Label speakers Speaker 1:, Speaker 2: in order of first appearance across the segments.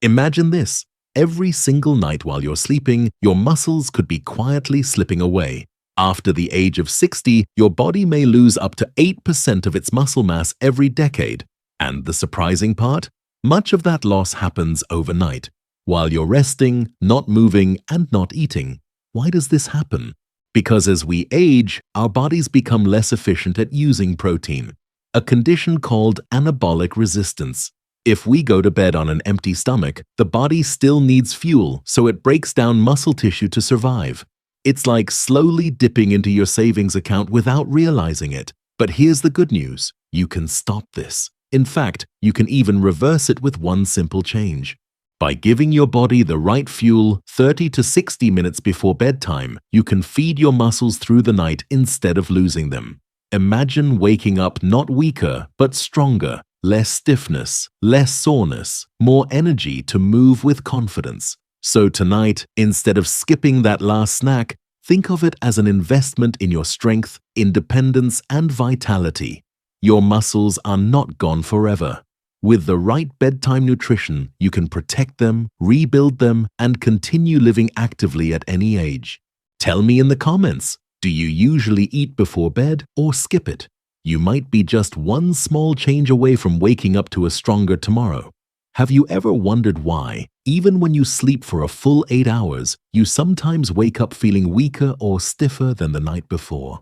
Speaker 1: Imagine this. Every single night while you're sleeping, your muscles could be quietly slipping away. After the age of 60, your body may lose up to 8% of its muscle mass every decade. And the surprising part? Much of that loss happens overnight, while you're resting, not moving, and not eating. Why does this happen? Because as we age, our bodies become less efficient at using protein, a condition called anabolic resistance. If we go to bed on an empty stomach, the body still needs fuel, so it breaks down muscle tissue to survive. It's like slowly dipping into your savings account without realizing it. But here's the good news. You can stop this. In fact, you can even reverse it with one simple change. By giving your body the right fuel 30 to 60 minutes before bedtime, you can feed your muscles through the night instead of losing them. Imagine waking up not weaker, but stronger. Less stiffness, less soreness, more energy to move with confidence. So tonight, instead of skipping that last snack, think of it as an investment in your strength, independence, and vitality. Your muscles are not gone forever. With the right bedtime nutrition, you can protect them, rebuild them, and continue living actively at any age. Tell me in the comments, do you usually eat before bed or skip it? You might be just one small change away from waking up to a stronger tomorrow. Have you ever wondered why, even when you sleep for a full 8 hours, you sometimes wake up feeling weaker or stiffer than the night before?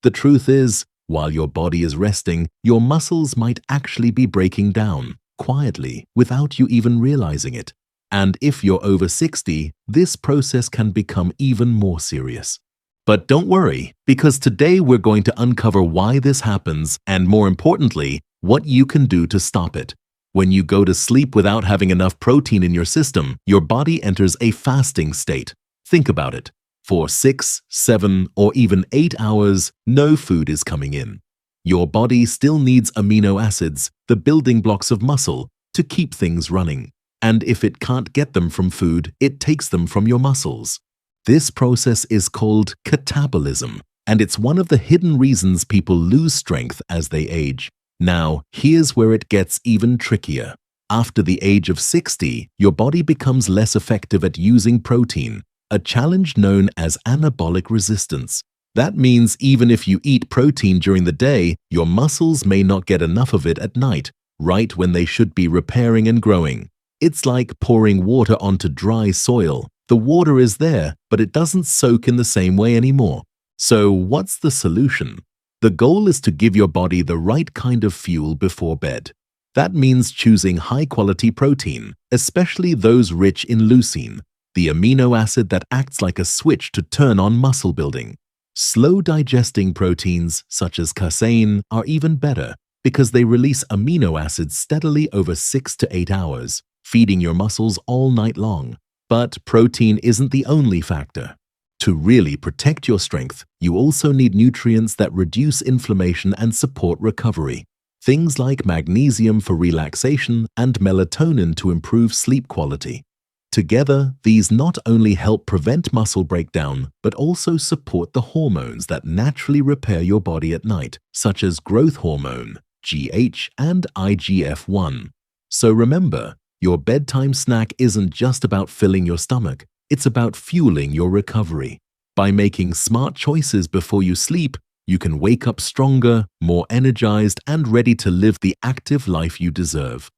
Speaker 1: The truth is, while your body is resting, your muscles might actually be breaking down, quietly, without you even realizing it. And if you're over 60, this process can become even more serious. But don't worry, because today we're going to uncover why this happens and, more importantly, what you can do to stop it. When you go to sleep without having enough protein in your system, your body enters a fasting state. Think about it. For 6, 7, or even 8 hours, no food is coming in. Your body still needs amino acids, the building blocks of muscle, to keep things running. And if it can't get them from food, it takes them from your muscles. This process is called catabolism, and it's one of the hidden reasons people lose strength as they age. Now, here's where it gets even trickier. After the age of 60, your body becomes less effective at using protein, a challenge known as anabolic resistance. That means even if you eat protein during the day, your muscles may not get enough of it at night, right when they should be repairing and growing. It's like pouring water onto dry soil. The water is there, but it doesn't soak in the same way anymore. So what's the solution? The goal is to give your body the right kind of fuel before bed. That means choosing high-quality protein, especially those rich in leucine, the amino acid that acts like a switch to turn on muscle building. Slow-digesting proteins, such as casein, are even better because they release amino acids steadily over 6 to 8 hours, feeding your muscles all night long. But protein isn't the only factor. To really protect your strength, you also need nutrients that reduce inflammation and support recovery. Things like magnesium for relaxation and melatonin to improve sleep quality. Together, these not only help prevent muscle breakdown, but also support the hormones that naturally repair your body at night, such as growth hormone, GH, and IGF-1. So remember, your bedtime snack isn't just about filling your stomach, it's about fueling your recovery. By making smart choices before you sleep, you can wake up stronger, more energized, and ready to live the active life you deserve.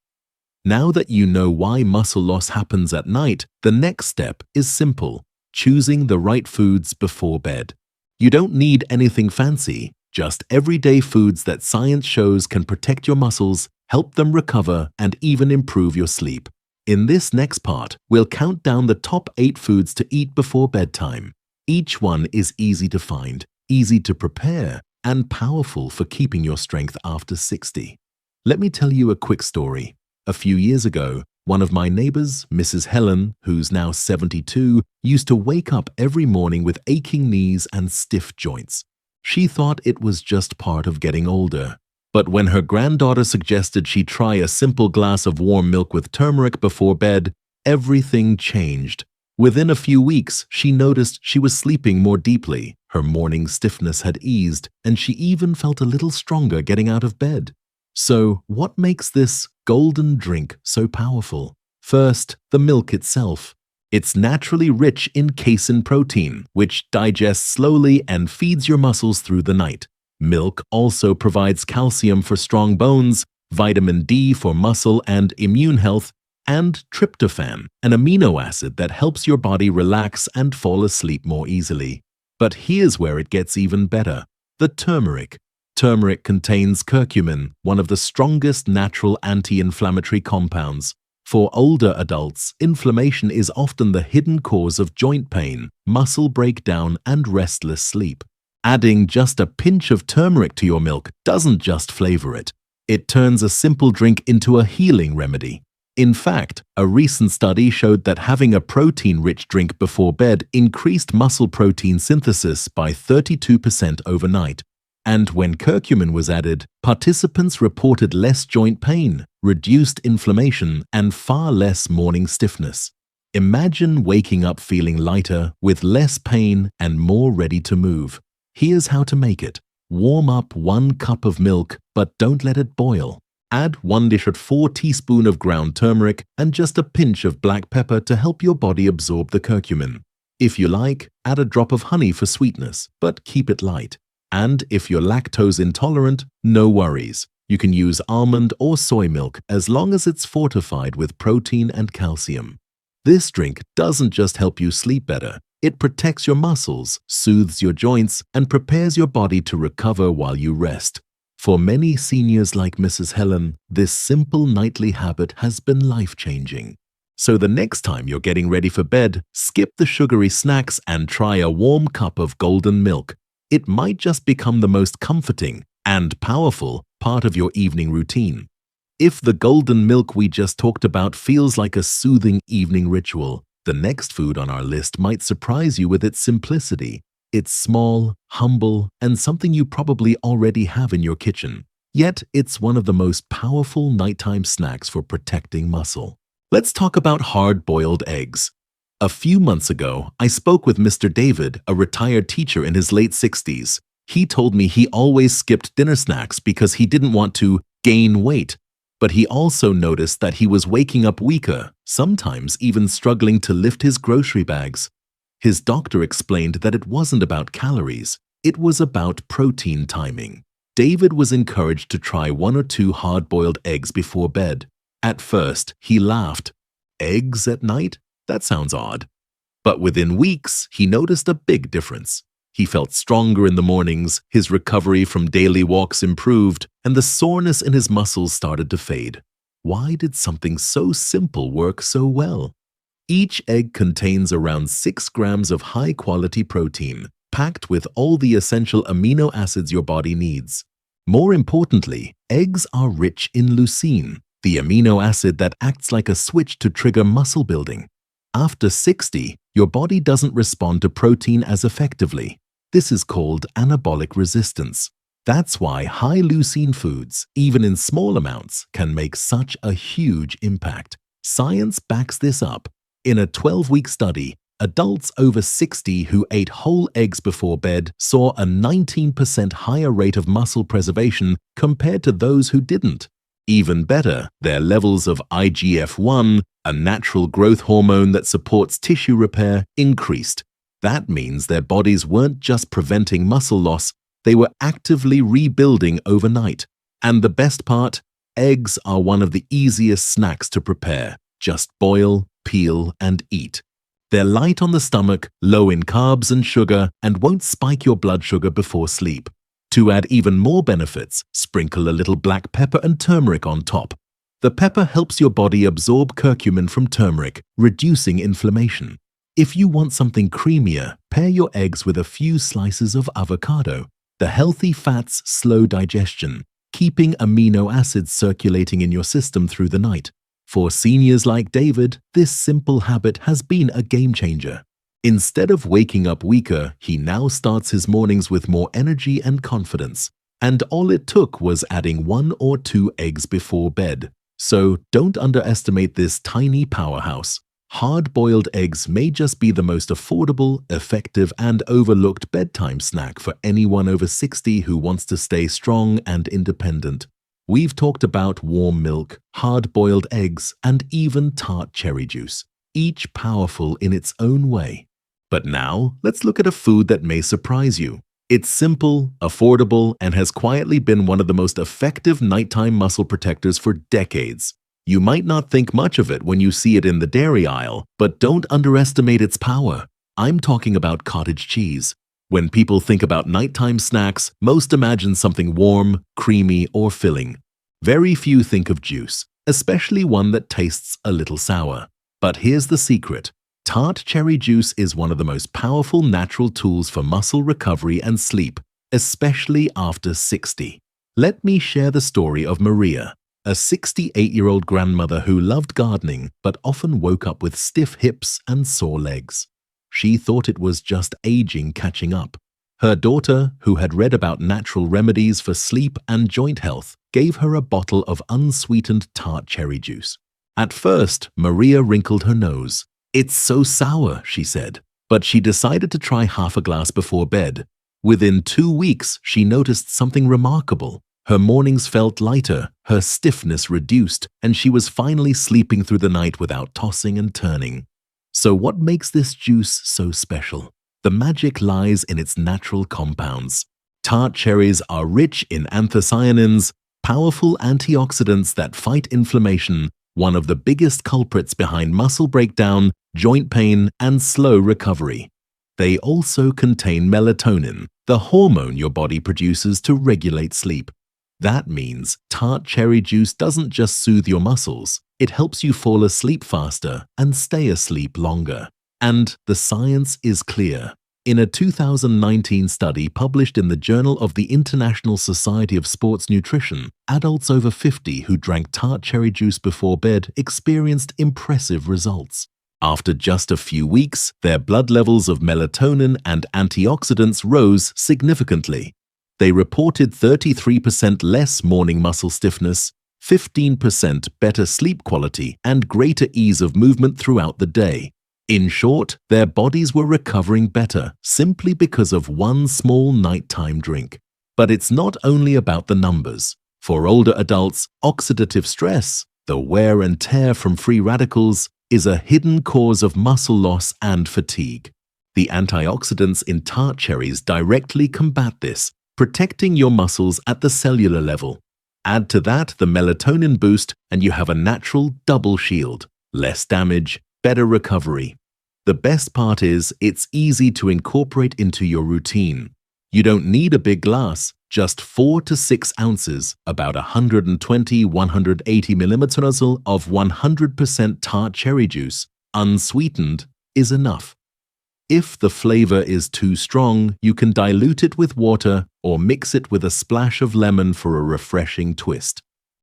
Speaker 1: Now that you know why muscle loss happens at night, the next step is simple: choosing the right foods before bed. You don't need anything fancy, just everyday foods that science shows can protect your muscles, help them recover, and even improve your sleep. In this next part, we'll count down the top 8 foods to eat before bedtime. Each one is easy to find, easy to prepare, and powerful for keeping your strength after 60. Let me tell you a quick story. A few years ago, one of my neighbors, Mrs. Helen, who's now 72, used to wake up every morning with aching knees and stiff joints. She thought it was just part of getting older. But when her granddaughter suggested she try a simple glass of warm milk with turmeric before bed, everything changed. Within a few weeks, she noticed she was sleeping more deeply, her morning stiffness had eased, and she even felt a little stronger getting out of bed. So, what makes this golden drink so powerful? First, the milk itself. It's naturally rich in casein protein, which digests slowly and feeds your muscles through the night. Milk also provides calcium for strong bones, vitamin D for muscle and immune health, and tryptophan, an amino acid that helps your body relax and fall asleep more easily. But here's where it gets even better: the turmeric. Turmeric contains curcumin, one of the strongest natural anti-inflammatory compounds. For older adults, inflammation is often the hidden cause of joint pain, muscle breakdown, and restless sleep. Adding just a pinch of turmeric to your milk doesn't just flavor it. It turns a simple drink into a healing remedy. In fact, a recent study showed that having a protein-rich drink before bed increased muscle protein synthesis by 32% overnight. And when curcumin was added, participants reported less joint pain, reduced inflammation, and far less morning stiffness. Imagine waking up feeling lighter, with less pain, and more ready to move. Here's how to make it. Warm up 1 cup of milk, but don't let it boil. Add 1 dish at 4 teaspoons of ground turmeric and just a pinch of black pepper to help your body absorb the curcumin. If you like, add a drop of honey for sweetness, but keep it light. And if you're lactose intolerant, no worries. You can use almond or soy milk as long as it's fortified with protein and calcium. This drink doesn't just help you sleep better. It protects your muscles, soothes your joints, and prepares your body to recover while you rest. For many seniors like Mrs. Helen, this simple nightly habit has been life-changing. So the next time you're getting ready for bed, skip the sugary snacks and try a warm cup of golden milk. It might just become the most comforting and powerful part of your evening routine. If the golden milk we just talked about feels like a soothing evening ritual, the next food on our list might surprise you with its simplicity. It's small, humble, and something you probably already have in your kitchen. Yet, it's one of the most powerful nighttime snacks for protecting muscle. Let's talk about hard-boiled eggs. A few months ago, I spoke with Mr. David, a retired teacher in his late 60s. He told me he always skipped dinner snacks because he didn't want to gain weight. But he also noticed that he was waking up weaker, sometimes even struggling to lift his grocery bags. His doctor explained that it wasn't about calories, it was about protein timing. David was encouraged to try 1 or 2 hard-boiled eggs before bed. At first, he laughed. Eggs at night? That sounds odd. But within weeks, he noticed a big difference. He felt stronger in the mornings, his recovery from daily walks improved, and the soreness in his muscles started to fade. Why did something so simple work so well? Each egg contains around 6 grams of high-quality protein, packed with all the essential amino acids your body needs. More importantly, eggs are rich in leucine, the amino acid that acts like a switch to trigger muscle building. After 60, your body doesn't respond to protein as effectively. This is called anabolic resistance. That's why high leucine foods, even in small amounts, can make such a huge impact. Science backs this up. In a 12-week study, adults over 60 who ate whole eggs before bed saw a 19% higher rate of muscle preservation compared to those who didn't. Even better, their levels of IGF-1, a natural growth hormone that supports tissue repair, increased. That means their bodies weren't just preventing muscle loss, they were actively rebuilding overnight. And the best part? Eggs are one of the easiest snacks to prepare. Just boil, peel, and eat. They're light on the stomach, low in carbs and sugar, and won't spike your blood sugar before sleep. To add even more benefits, sprinkle a little black pepper and turmeric on top. The pepper helps your body absorb curcumin from turmeric, reducing inflammation. If you want something creamier, pair your eggs with a few slices of avocado. The healthy fats slow digestion, keeping amino acids circulating in your system through the night. For seniors like David, this simple habit has been a game changer. Instead of waking up weaker, he now starts his mornings with more energy and confidence. And all it took was adding 1 or 2 eggs before bed. So don't underestimate this tiny powerhouse. Hard-boiled eggs may just be the most affordable, effective, and overlooked bedtime snack for anyone over 60 who wants to stay strong and independent. We've talked about warm milk, hard-boiled eggs, and even tart cherry juice, each powerful in its own way. But now, let's look at a food that may surprise you. It's simple, affordable, and has quietly been one of the most effective nighttime muscle protectors for decades. You might not think much of it when you see it in the dairy aisle, but don't underestimate its power. I'm talking about cottage cheese. When people think about nighttime snacks, most imagine something warm, creamy, or filling. Very few think of juice, especially one that tastes a little sour. But here's the secret. Tart cherry juice is one of the most powerful natural tools for muscle recovery and sleep, especially after 60. Let me share the story of Maria, a 68-year-old grandmother who loved gardening but often woke up with stiff hips and sore legs. She thought it was just aging catching up. Her daughter, who had read about natural remedies for sleep and joint health, gave her a bottle of unsweetened tart cherry juice. At first, Maria wrinkled her nose. "It's so sour," she said, but she decided to try half a glass before bed. Within 2 weeks, she noticed something remarkable. Her mornings felt lighter, her stiffness reduced, and she was finally sleeping through the night without tossing and turning. So what makes this juice so special? The magic lies in its natural compounds. Tart cherries are rich in anthocyanins, powerful antioxidants that fight inflammation, one of the biggest culprits behind muscle breakdown, joint pain, and slow recovery. They also contain melatonin, the hormone your body produces to regulate sleep. That means tart cherry juice doesn't just soothe your muscles, it helps you fall asleep faster and stay asleep longer. And the science is clear. In a 2019 study published in the Journal of the International Society of Sports Nutrition, adults over 50 who drank tart cherry juice before bed experienced impressive results. After just a few weeks, their blood levels of melatonin and antioxidants rose significantly. They reported 33% less morning muscle stiffness, 15% better sleep quality, and greater ease of movement throughout the day. In short, their bodies were recovering better simply because of one small nighttime drink. But it's not only about the numbers. For older adults, oxidative stress, the wear and tear from free radicals, is a hidden cause of muscle loss and fatigue. The antioxidants in tart cherries directly combat this, protecting your muscles at the cellular level. Add to that the melatonin boost and you have a natural double shield. Less damage, better recovery. The best part is it's easy to incorporate into your routine. You don't need a big glass, just 4 to 6 ounces, about 120–180 milliliters of 100% tart cherry juice, unsweetened, is enough. If the flavor is too strong, you can dilute it with water or mix it with a splash of lemon for a refreshing twist.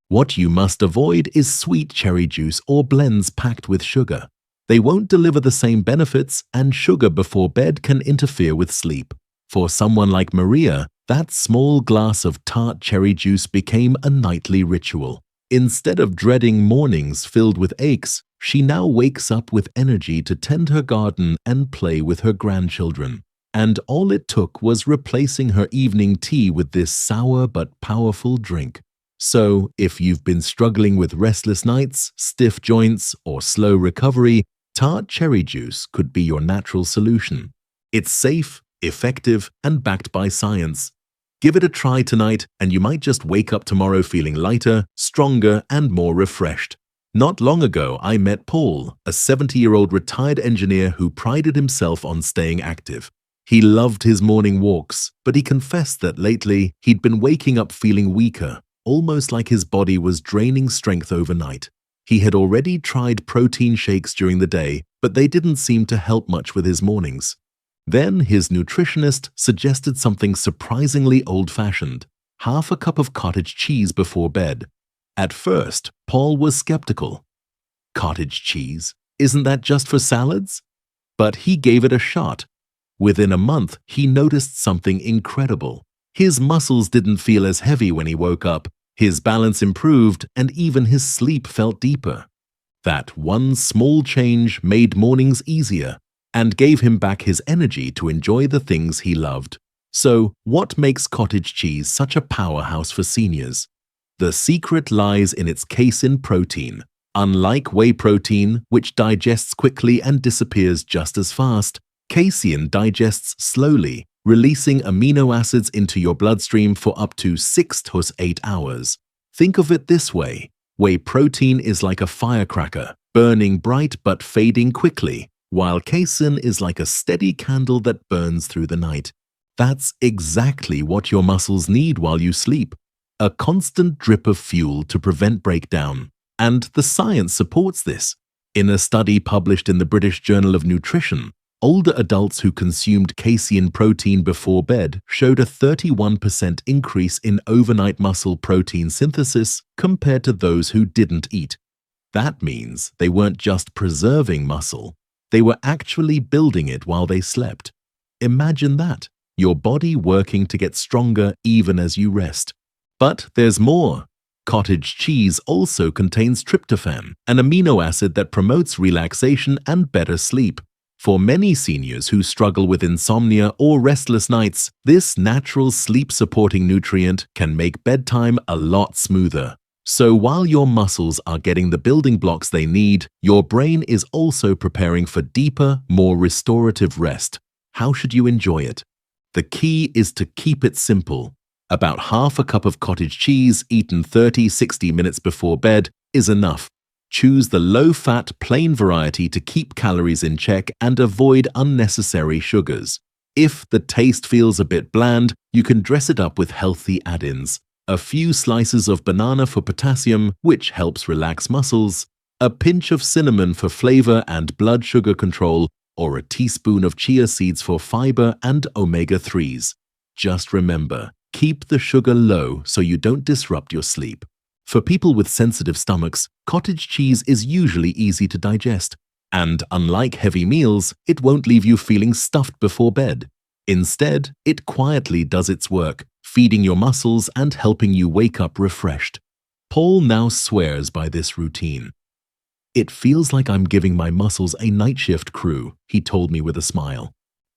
Speaker 1: What you must avoid is sweet cherry juice or blends packed with sugar. They won't deliver the same benefits, and sugar before bed can interfere with sleep. For someone like Maria, that small glass of tart cherry juice became a nightly ritual. Instead of dreading mornings filled with aches, she now wakes up with energy to tend her garden and play with her grandchildren. And all it took was replacing her evening tea with this sour but powerful drink. So, if you've been struggling with restless nights, stiff joints, or slow recovery, tart cherry juice could be your natural solution. It's safe, effective, and backed by science. Give it a try tonight, and you might just wake up tomorrow feeling lighter, stronger, and more refreshed. Not long ago, I met Paul, a 70-year-old retired engineer who prided himself on staying active. He loved his morning walks, but he confessed that lately he'd been waking up feeling weaker, almost like his body was draining strength overnight. He had already tried protein shakes during the day, but they didn't seem to help much with his mornings. Then his nutritionist suggested something surprisingly old-fashioned: half a cup of cottage cheese before bed. At first, Paul was skeptical. Cottage cheese? Isn't that just for salads? But he gave it a shot. Within a month, he noticed something incredible. His muscles didn't feel as heavy when he woke up, his balance improved, and even his sleep felt deeper. That one small change made mornings easier and gave him back his energy to enjoy the things he loved. So, what makes cottage cheese such a powerhouse for seniors? The secret lies in its casein protein. Unlike whey protein, which digests quickly and disappears just as fast, casein digests slowly, releasing amino acids into your bloodstream for up to 6 to 8 hours. Think of it this way. Whey protein is like a firecracker, burning bright but fading quickly, while casein is like a steady candle that burns through the night. That's exactly what your muscles need while you sleep. A constant drip of fuel to prevent breakdown. And the science supports this. In a study published in the British Journal of Nutrition, older adults who consumed casein protein before bed showed a 31% increase in overnight muscle protein synthesis compared to those who didn't eat. That means they weren't just preserving muscle, they were actually building it while they slept. Imagine that, your body working to get stronger even as you rest. But there's more. Cottage cheese also contains tryptophan, an amino acid that promotes relaxation and better sleep. For many seniors who struggle with insomnia or restless nights, this natural sleep-supporting nutrient can make bedtime a lot smoother. So while your muscles are getting the building blocks they need, your brain is also preparing for deeper, more restorative rest. How should you enjoy it? The key is to keep it simple. About half a cup of cottage cheese eaten 30-60 minutes before bed is enough. Choose the low-fat, plain variety to keep calories in check and avoid unnecessary sugars. If the taste feels a bit bland, you can dress it up with healthy add-ins. A few slices of banana for potassium, which helps relax muscles, a pinch of cinnamon for flavor and blood sugar control, or a teaspoon of chia seeds for fiber and omega-3s. Just remember, keep the sugar low so you don't disrupt your sleep. For people with sensitive stomachs, cottage cheese is usually easy to digest. And unlike heavy meals, it won't leave you feeling stuffed before bed. Instead, it quietly does its work, feeding your muscles and helping you wake up refreshed. Paul now swears by this routine. "It feels like I'm giving my muscles a night shift crew," he told me with a smile.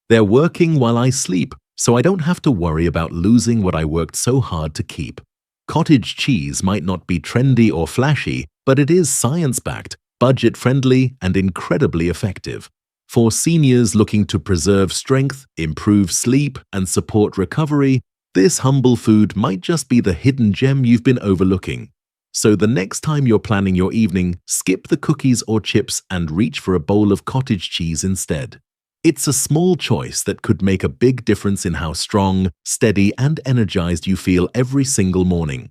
Speaker 1: "They're working while I sleep, so I don't have to worry about losing what I worked so hard to keep." Cottage cheese might not be trendy or flashy, but it is science-backed, budget-friendly, and incredibly effective. For seniors looking to preserve strength, improve sleep, and support recovery, this humble food might just be the hidden gem you've been overlooking. So the next time you're planning your evening, skip the cookies or chips and reach for a bowl of cottage cheese instead. It's a small choice that could make a big difference in how strong, steady, and energized you feel every single morning.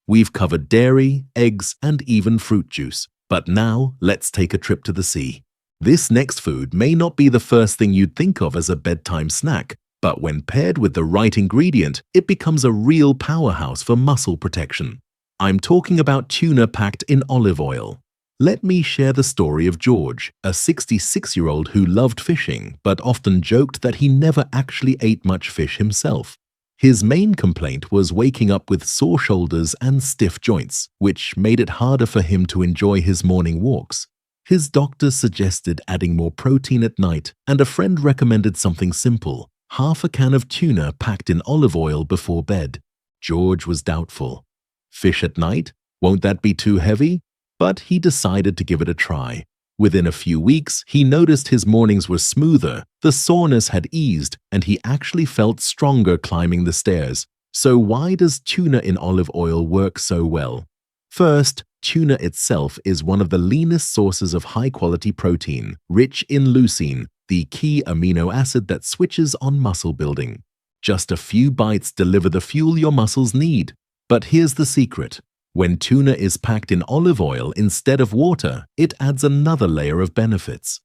Speaker 1: We've covered dairy, eggs, and even fruit juice. But now, let's take a trip to the sea. This next food may not be the first thing you'd think of as a bedtime snack, but when paired with the right ingredient, it becomes a real powerhouse for muscle protection. I'm talking about tuna packed in olive oil. Let me share the story of George, a 66-year-old who loved fishing but often joked that he never actually ate much fish himself. His main complaint was waking up with sore shoulders and stiff joints, which made it harder for him to enjoy his morning walks. His doctor suggested adding more protein at night, and a friend recommended something simple: half a can of tuna packed in olive oil before bed. George was doubtful. Fish at night? Won't that be too heavy? But he decided to give it a try. Within a few weeks, he noticed his mornings were smoother, the soreness had eased, and he actually felt stronger climbing the stairs. So why does tuna in olive oil work so well? First, tuna itself is one of the leanest sources of high-quality protein, rich in leucine, the key amino acid that switches on muscle building. Just a few bites deliver the fuel your muscles need. But here's the secret. When tuna is packed in olive oil instead of water, it adds another layer of benefits.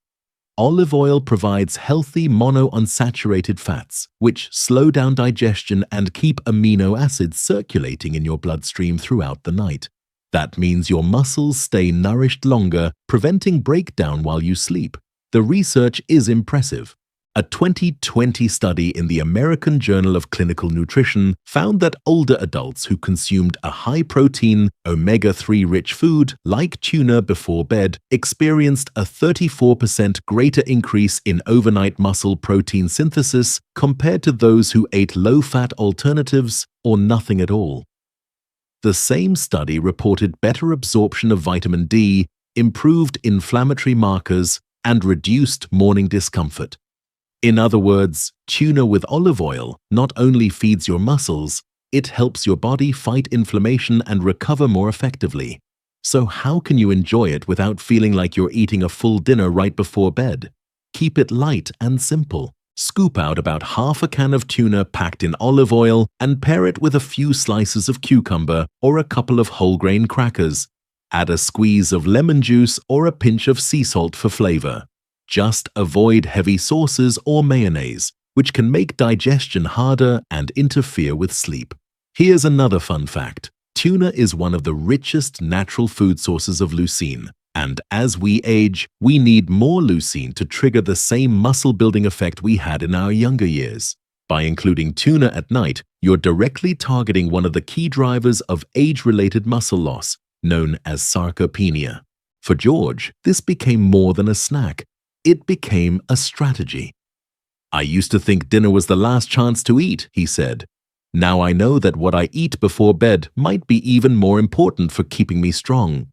Speaker 1: Olive oil provides healthy monounsaturated fats, which slow down digestion and keep amino acids circulating in your bloodstream throughout the night. That means your muscles stay nourished longer, preventing breakdown while you sleep. The research is impressive. A 2020 study in the American Journal of Clinical Nutrition found that older adults who consumed a high-protein, omega-3 rich food like tuna before bed experienced a 34% greater increase in overnight muscle protein synthesis compared to those who ate low-fat alternatives or nothing at all. The same study reported better absorption of vitamin D, improved inflammatory markers, and reduced morning discomfort. In other words, tuna with olive oil not only feeds your muscles, it helps your body fight inflammation and recover more effectively. So how can you enjoy it without feeling like you're eating a full dinner right before bed? Keep it light and simple. Scoop out about half a can of tuna packed in olive oil and pair it with a few slices of cucumber or a couple of whole grain crackers. Add a squeeze of lemon juice or a pinch of sea salt for flavor. Just avoid heavy sauces or mayonnaise, which can make digestion harder and interfere with sleep. Here's another fun fact. Tuna is one of the richest natural food sources of leucine, and as we age, we need more leucine to trigger the same muscle-building effect we had in our younger years. By including tuna at night, you're directly targeting one of the key drivers of age-related muscle loss, known as sarcopenia. For George, this became more than a snack. It became a strategy. "I used to think dinner was the last chance to eat," he said. "Now I know that what I eat before bed might be even more important for keeping me strong."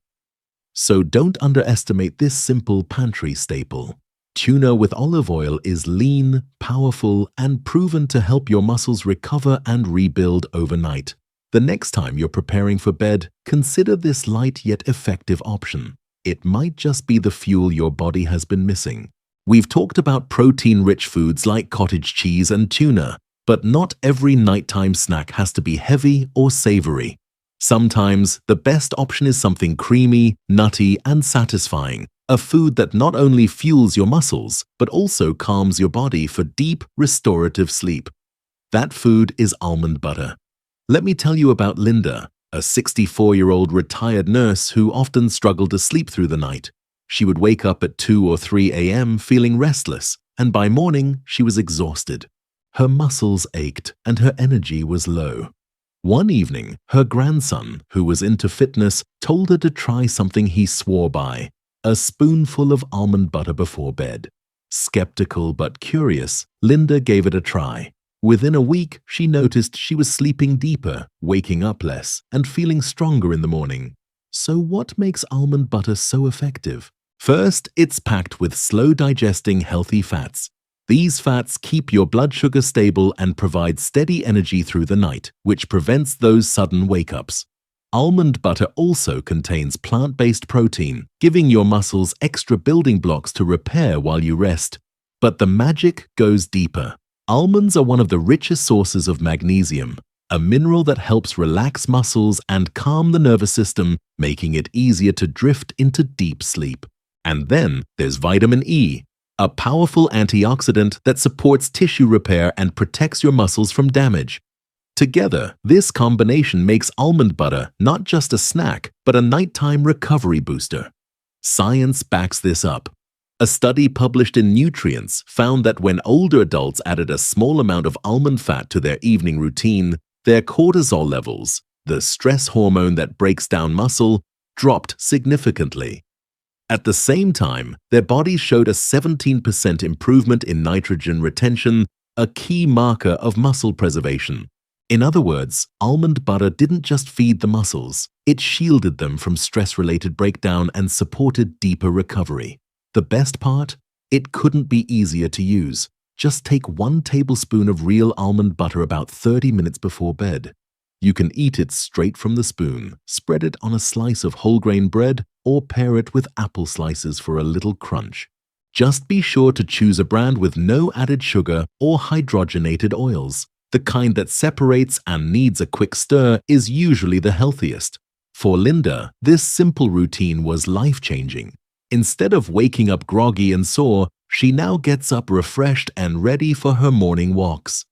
Speaker 1: So don't underestimate this simple pantry staple. Tuna with olive oil is lean, powerful, and proven to help your muscles recover and rebuild overnight. The next time you're preparing for bed, consider this light yet effective option. It might just be the fuel your body has been missing. We've talked about protein-rich foods like cottage cheese and tuna, but not every nighttime snack has to be heavy or savory. Sometimes the best option is something creamy, nutty, and satisfying, a food that not only fuels your muscles, but also calms your body for deep, restorative sleep. That food is almond butter. Let me tell you about Linda, a 64-year-old retired nurse who often struggled to sleep through the night. She would wake up at 2 or 3 a.m. feeling restless, and by morning she was exhausted. Her muscles ached and her energy was low. One evening, her grandson, who was into fitness, told her to try something he swore by: a spoonful of almond butter before bed. Skeptical but curious, Linda gave it a try. Within a week, she noticed she was sleeping deeper, waking up less, and feeling stronger in the morning. So what makes almond butter so effective? First, it's packed with slow-digesting healthy fats. These fats keep your blood sugar stable and provide steady energy through the night, which prevents those sudden wake-ups. Almond butter also contains plant-based protein, giving your muscles extra building blocks to repair while you rest. But the magic goes deeper. Almonds are one of the richest sources of magnesium, a mineral that helps relax muscles and calm the nervous system, making it easier to drift into deep sleep. And then there's vitamin E, a powerful antioxidant that supports tissue repair and protects your muscles from damage. Together, this combination makes almond butter not just a snack, but a nighttime recovery booster. Science backs this up. A study published in Nutrients found that when older adults added a small amount of almond fat to their evening routine, their cortisol levels, the stress hormone that breaks down muscle, dropped significantly. At the same time, their bodies showed a 17% improvement in nitrogen retention, a key marker of muscle preservation. In other words, almond butter didn't just feed the muscles, it shielded them from stress-related breakdown and supported deeper recovery. The best part? It couldn't be easier to use. Just take 1 tablespoon of real almond butter about 30 minutes before bed. You can eat it straight from the spoon, spread it on a slice of whole grain bread, or pair it with apple slices for a little crunch. Just be sure to choose a brand with no added sugar or hydrogenated oils. The kind that separates and needs a quick stir is usually the healthiest. For Linda, this simple routine was life-changing. Instead of waking up groggy and sore, she now gets up refreshed and ready for her morning walks.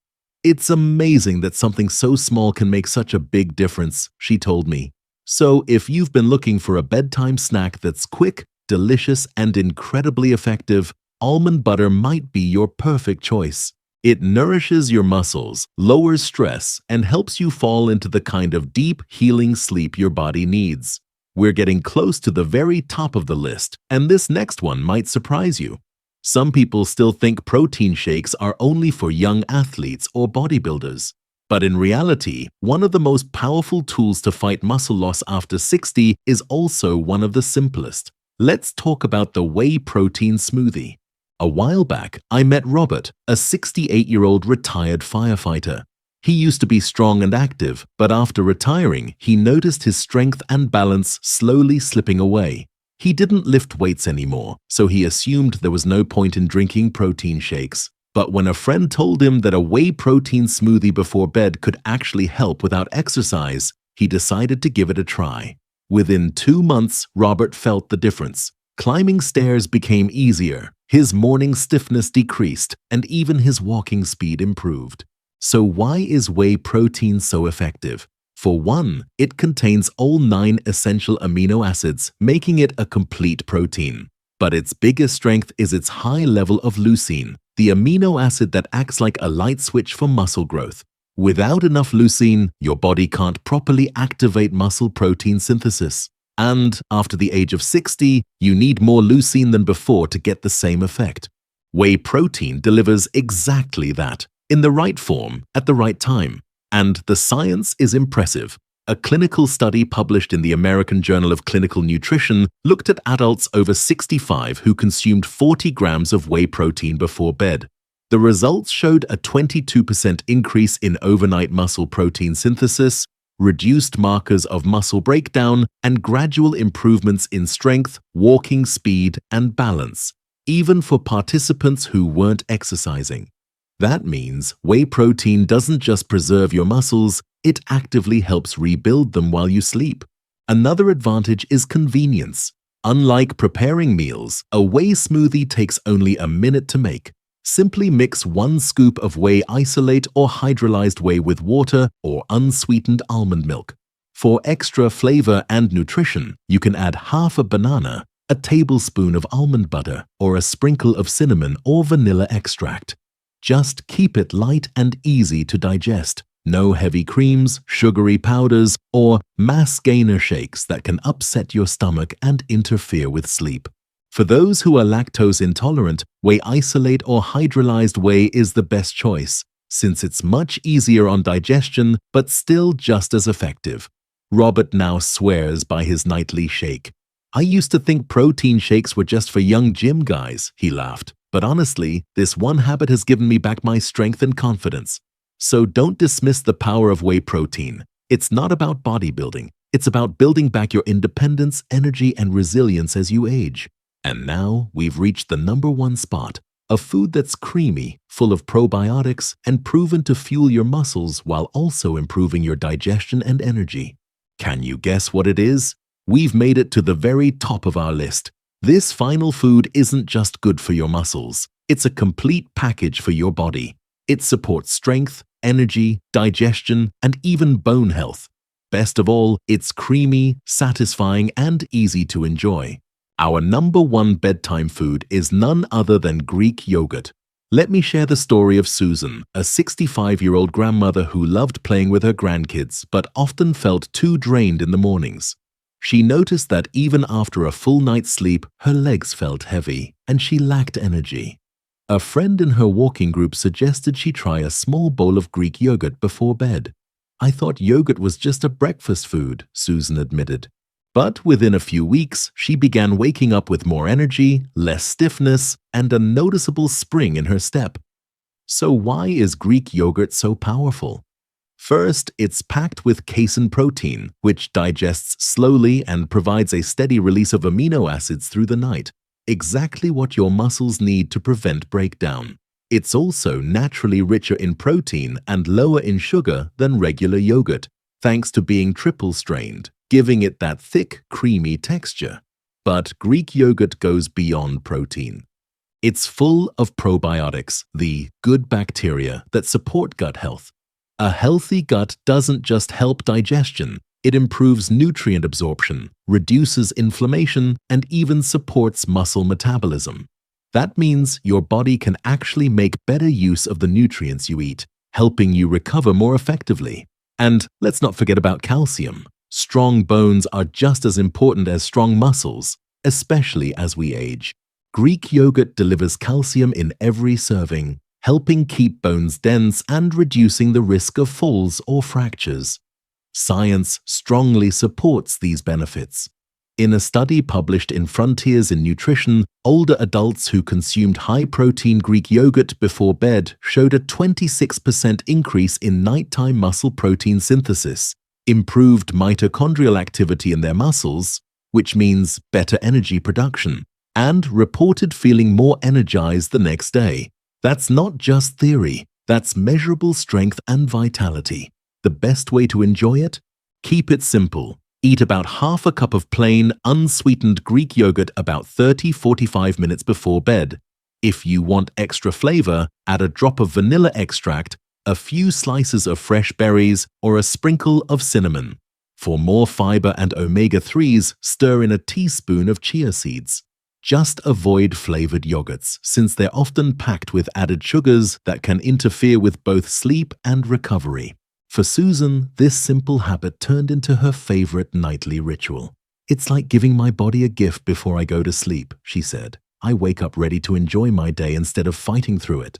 Speaker 1: "It's amazing that something so small can make such a big difference," she told me. So if you've been looking for a bedtime snack that's quick, delicious, and incredibly effective, almond butter might be your perfect choice. It nourishes your muscles, lowers stress, and helps you fall into the kind of deep, healing sleep your body needs. We're getting close to the very top of the list, and this next one might surprise you. Some people still think protein shakes are only for young athletes or bodybuilders. But in reality, one of the most powerful tools to fight muscle loss after 60 is also one of the simplest. Let's talk about the whey protein smoothie. A while back, I met Robert, a 68-year-old retired firefighter. He used to be strong and active, but after retiring, he noticed his strength and balance slowly slipping away. He didn't lift weights anymore, so he assumed there was no point in drinking protein shakes. But when a friend told him that a whey protein smoothie before bed could actually help without exercise, he decided to give it a try. Within 2 months, Robert felt the difference. Climbing stairs became easier, his morning stiffness decreased, and even his walking speed improved. So why is whey protein so effective? For one, it contains all 9 essential amino acids, making it a complete protein. But its biggest strength is its high level of leucine, the amino acid that acts like a light switch for muscle growth. Without enough leucine, your body can't properly activate muscle protein synthesis. And after the age of 60, you need more leucine than before to get the same effect. Whey protein delivers exactly that, in the right form, at the right time. And the science is impressive. A clinical study published in the American Journal of Clinical Nutrition looked at adults over 65 who consumed 40 grams of whey protein before bed. The results showed a 22% increase in overnight muscle protein synthesis, reduced markers of muscle breakdown, and gradual improvements in strength, walking speed, and balance, even for participants who weren't exercising. That means whey protein doesn't just preserve your muscles, it actively helps rebuild them while you sleep. Another advantage is convenience. Unlike preparing meals, a whey smoothie takes only a minute to make. Simply mix 1 scoop of whey isolate or hydrolyzed whey with water or unsweetened almond milk. For extra flavor and nutrition, you can add half a banana, a tablespoon of almond butter, or a sprinkle of cinnamon or vanilla extract. Just keep it light and easy to digest. No heavy creams, sugary powders, or mass gainer shakes that can upset your stomach and interfere with sleep. For those who are lactose intolerant, whey isolate or hydrolyzed whey is the best choice, since it's much easier on digestion but still just as effective. Robert now swears by his nightly shake. "I used to think protein shakes were just for young gym guys," he laughed. "But honestly, this one habit has given me back my strength and confidence." So don't dismiss the power of whey protein. It's not about bodybuilding. It's about building back your independence, energy, and resilience as you age. And now we've reached the #1 spot, a food that's creamy, full of probiotics, and proven to fuel your muscles while also improving your digestion and energy. Can you guess what it is? We've made it to the very top of our list. This final food isn't just good for your muscles. It's a complete package for your body. It supports strength, energy, digestion, and even bone health. Best of all, it's creamy, satisfying, and easy to enjoy. Our #1 bedtime food is none other than Greek yogurt. Let me share the story of Susan, a 65-year-old grandmother who loved playing with her grandkids but often felt too drained in the mornings. She noticed that even after a full night's sleep, her legs felt heavy and she lacked energy. A friend in her walking group suggested she try a small bowl of Greek yogurt before bed. "I thought yogurt was just a breakfast food," Susan admitted. But within a few weeks, she began waking up with more energy, less stiffness, and a noticeable spring in her step. So why is Greek yogurt so powerful? First, it's packed with casein protein, which digests slowly and provides a steady release of amino acids through the night, exactly what your muscles need to prevent breakdown. It's also naturally richer in protein and lower in sugar than regular yogurt, thanks to being triple-strained, giving it that thick, creamy texture. But Greek yogurt goes beyond protein. It's full of probiotics, the good bacteria that support gut health. A healthy gut doesn't just help digestion, it improves nutrient absorption, reduces inflammation, and even supports muscle metabolism. That means your body can actually make better use of the nutrients you eat, helping you recover more effectively. And let's not forget about calcium. Strong bones are just as important as strong muscles, especially as we age. Greek yogurt delivers calcium in every serving, helping keep bones dense and reducing the risk of falls or fractures. Science strongly supports these benefits. In a study published in Frontiers in Nutrition, older adults who consumed high-protein Greek yogurt before bed showed a 26% increase in nighttime muscle protein synthesis, improved mitochondrial activity in their muscles, which means better energy production, and reported feeling more energized the next day. That's not just theory, that's measurable strength and vitality. The best way to enjoy it? Keep it simple. Eat about half a cup of plain, unsweetened Greek yogurt about 30–45 minutes before bed. If you want extra flavor, add a drop of vanilla extract, a few slices of fresh berries, or a sprinkle of cinnamon. For more fiber and omega-3s, stir in a teaspoon of chia seeds. Just avoid flavored yogurts, since they're often packed with added sugars that can interfere with both sleep and recovery. For Susan, this simple habit turned into her favorite nightly ritual. "It's like giving my body a gift before I go to sleep," she said. "I wake up ready to enjoy my day instead of fighting through it."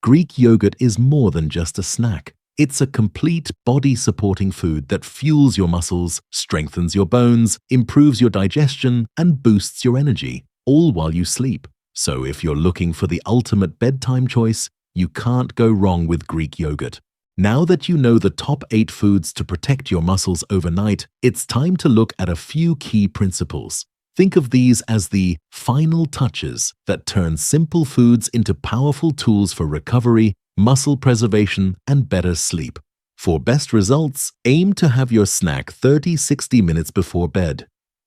Speaker 1: Greek yogurt is more than just a snack. It's a complete body-supporting food that fuels your muscles, strengthens your bones, improves your digestion, and boosts your energy, all while you sleep. So if you're looking for the ultimate bedtime choice, you can't go wrong with Greek yogurt. Now that you know the top 8 foods to protect your muscles overnight, it's time to look at a few key principles. Think of these as the final touches that turn simple foods into powerful tools for recovery, muscle preservation, and better sleep. For best results, aim to have your snack 30–60 minutes before bed.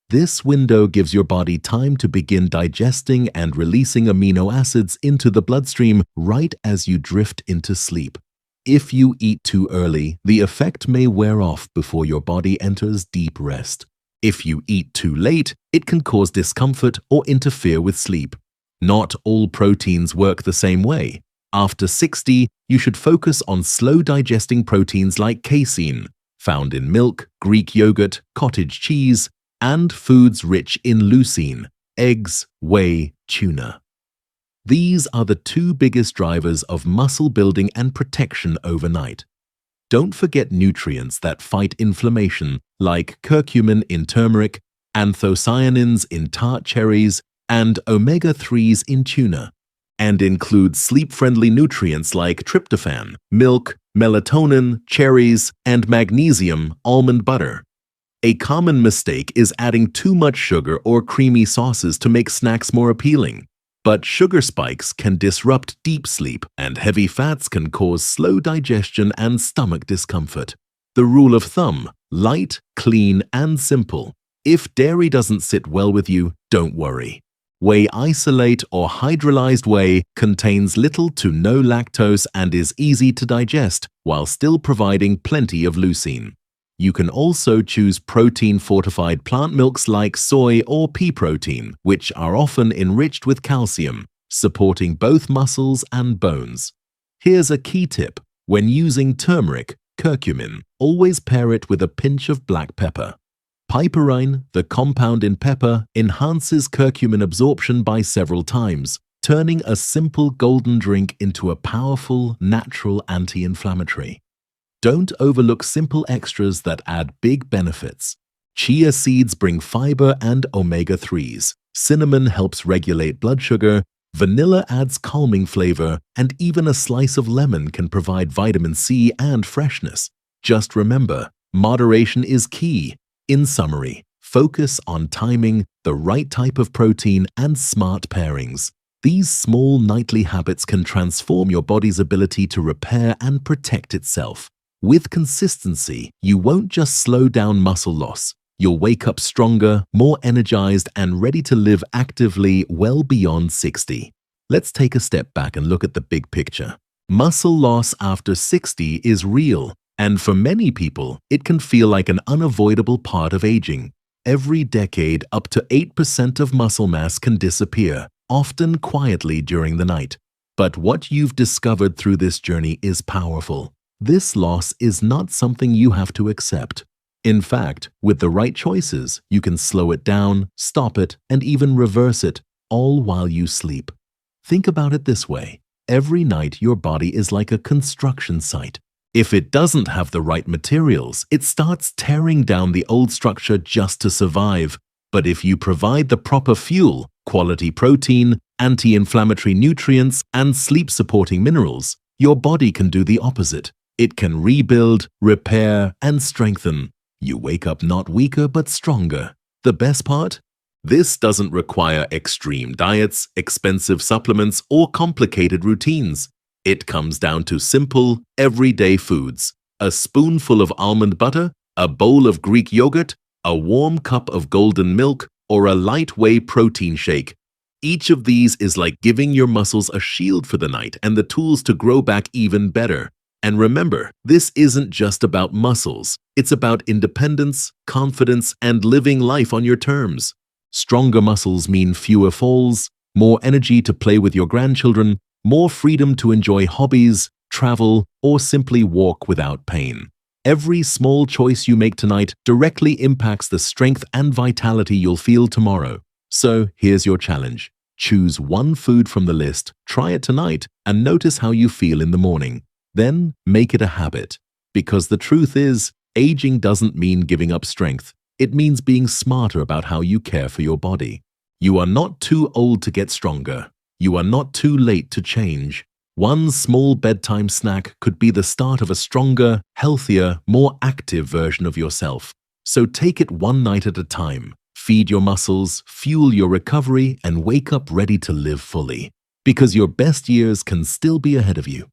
Speaker 1: This window gives your body time to begin digesting and releasing amino acids into the bloodstream right as you drift into sleep. If you eat too early, the effect may wear off before your body enters deep rest. If you eat too late, it can cause discomfort or interfere with sleep. Not all proteins work the same way. After 60, you should focus on slow-digesting proteins like casein, found in milk, Greek yogurt, cottage cheese, and foods rich in leucine, eggs, whey, tuna. These are the 2 biggest drivers of muscle building and protection overnight. Don't forget nutrients that fight inflammation, like curcumin in turmeric, anthocyanins in tart cherries, and omega-3s in tuna. And include sleep-friendly nutrients like tryptophan, milk, melatonin, cherries, and magnesium, almond butter. A common mistake is adding too much sugar or creamy sauces to make snacks more appealing. But sugar spikes can disrupt deep sleep, and heavy fats can cause slow digestion and stomach discomfort. The rule of thumb: light, clean, and simple. If dairy doesn't sit well with you, don't worry. Whey isolate or hydrolyzed whey contains little to no lactose and is easy to digest while still providing plenty of leucine. You can also choose protein-fortified plant milks like soy or pea protein, which are often enriched with calcium, supporting both muscles and bones. Here's a key tip: when using turmeric, curcumin, always pair it with a pinch of black pepper. Piperine, the compound in pepper, enhances curcumin absorption by several times, turning a simple golden drink into a powerful, natural anti-inflammatory. Don't overlook simple extras that add big benefits. Chia seeds bring fiber and omega-3s. Cinnamon helps regulate blood sugar. Vanilla adds calming flavor, and even a slice of lemon can provide vitamin C and freshness. Just remember, moderation is key. In summary, focus on timing, the right type of protein, and smart pairings. These small nightly habits can transform your body's ability to repair and protect itself. With consistency, you won't just slow down muscle loss. You'll wake up stronger, more energized, and ready to live actively well beyond 60. Let's take a step back and look at the big picture. Muscle loss after 60 is real, and for many people, it can feel like an unavoidable part of aging. Every decade, up to 8% of muscle mass can disappear, often quietly during the night. But what you've discovered through this journey is powerful. This loss is not something you have to accept. In fact, with the right choices, you can slow it down, stop it, and even reverse it, all while you sleep. Think about it this way. Every night, your body is like a construction site. If it doesn't have the right materials, it starts tearing down the old structure just to survive. But if you provide the proper fuel, quality protein, anti-inflammatory nutrients, and sleep-supporting minerals, your body can do the opposite. It can rebuild, repair, and strengthen. You wake up not weaker but stronger. The best part? This doesn't require extreme diets, expensive supplements, or complicated routines. It comes down to simple, everyday foods. A spoonful of almond butter, a bowl of Greek yogurt, a warm cup of golden milk, or a light whey protein shake. Each of these is like giving your muscles a shield for the night and the tools to grow back even better. And remember, this isn't just about muscles. It's about independence, confidence, and living life on your terms. Stronger muscles mean fewer falls, more energy to play with your grandchildren, more freedom to enjoy hobbies, travel, or simply walk without pain. Every small choice you make tonight directly impacts the strength and vitality you'll feel tomorrow. So here's your challenge. Choose one food from the list, try it tonight, and notice how you feel in the morning. Then make it a habit. Because the truth is, aging doesn't mean giving up strength. It means being smarter about how you care for your body. You are not too old to get stronger. You are not too late to change. One small bedtime snack could be the start of a stronger, healthier, more active version of yourself. So take it one night at a time. Feed your muscles, fuel your recovery, and wake up ready to live fully. Because your best years can still be ahead of you.